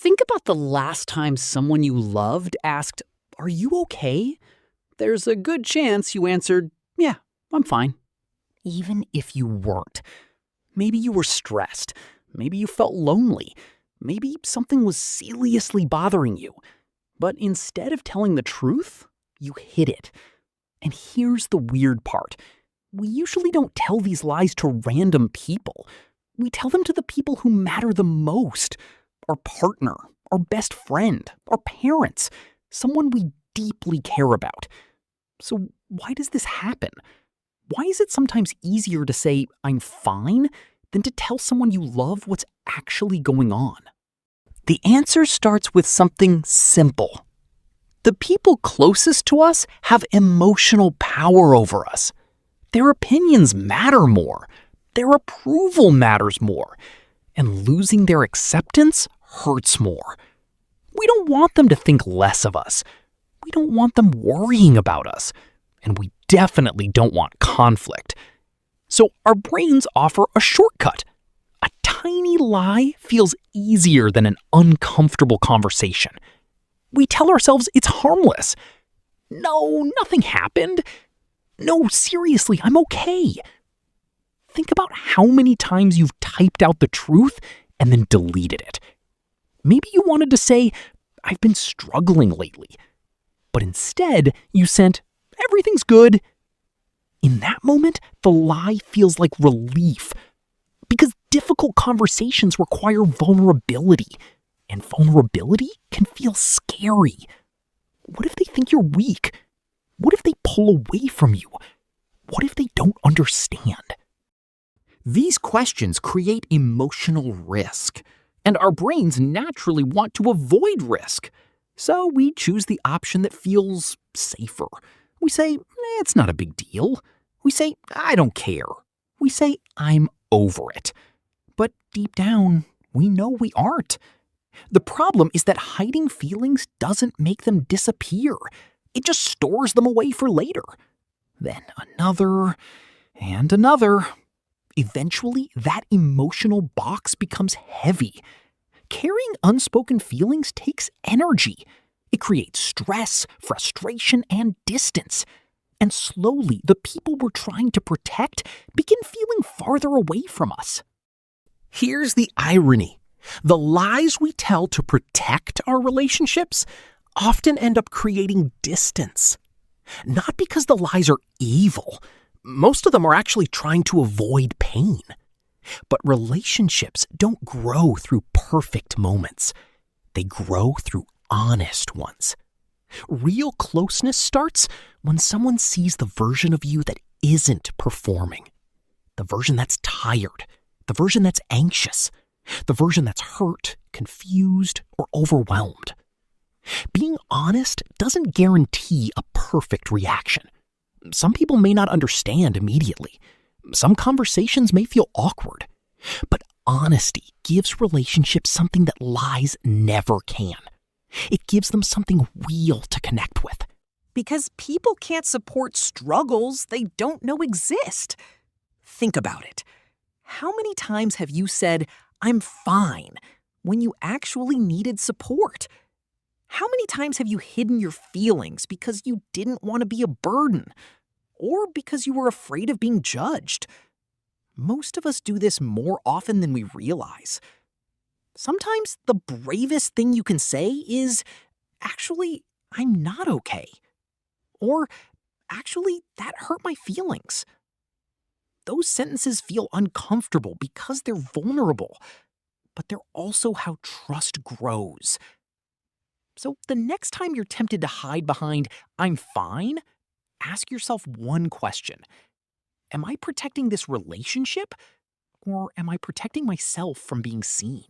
Think about the last time someone you loved asked, "Are you okay?" There's a good chance you answered, "Yeah, I'm fine." Even if you weren't. Maybe you were stressed. Maybe you felt lonely. Maybe something was seriously bothering you. But instead of telling the truth, you hid it. And here's the weird part. We usually don't tell these lies to random people. We tell them to the people who matter the most. Our partner, our best friend, our parents, someone we deeply care about. So why does this happen? Why is it sometimes easier to say, "I'm fine," than to tell someone you love what's actually going on? The answer starts with something simple. The people closest to us have emotional power over us. Their opinions matter more. Their approval matters more. And losing their acceptance hurts more. We don't want them to think less of us. We don't want them worrying about us. And we definitely don't want conflict. So our brains offer a shortcut. A tiny lie feels easier than an uncomfortable conversation. We tell ourselves it's harmless. No, nothing happened. No, seriously, I'm okay. Think about how many times you've typed out the truth and then deleted it. Maybe you wanted to say, "I've been struggling lately." But instead, you sent, "Everything's good." In that moment, the lie feels like relief. Because difficult conversations require vulnerability. And vulnerability can feel scary. What if they think you're weak? What if they pull away from you? What if they don't understand? These questions create emotional risk, and our brains naturally want to avoid risk. So we choose the option that feels safer. We say, "It's not a big deal." We say, "I don't care." We say, "I'm over it." But deep down, we know we aren't. The problem is that hiding feelings doesn't make them disappear. It just stores them away for later. Then another and another. Eventually, that emotional box becomes heavy. Carrying unspoken feelings takes energy. It creates stress, frustration, and distance. And slowly, the people we're trying to protect begin feeling farther away from us. Here's the irony. The lies we tell to protect our relationships often end up creating distance. Not because the lies are evil. Most of them are actually trying to avoid pain. But relationships don't grow through perfect moments. They grow through honest ones. Real closeness starts when someone sees the version of you that isn't performing. The version that's tired. The version that's anxious. The version that's hurt, confused, or overwhelmed. Being honest doesn't guarantee a perfect reaction. Some people may not understand immediately. Some conversations may feel awkward. But honesty gives relationships something that lies never can. It gives them something real to connect with. Because people can't support struggles they don't know exist. Think about it. How many times have you said, "I'm fine," when you actually needed support? How many times have you hidden your feelings because you didn't want to be a burden? Or because you were afraid of being judged? Most of us do this more often than we realize. Sometimes the bravest thing you can say is, "Actually, I'm not okay." Or, "Actually, that hurt my feelings." Those sentences feel uncomfortable because they're vulnerable, but they're also how trust grows. So the next time you're tempted to hide behind, "I'm fine," ask yourself one question. Am I protecting this relationship, or am I protecting myself from being seen?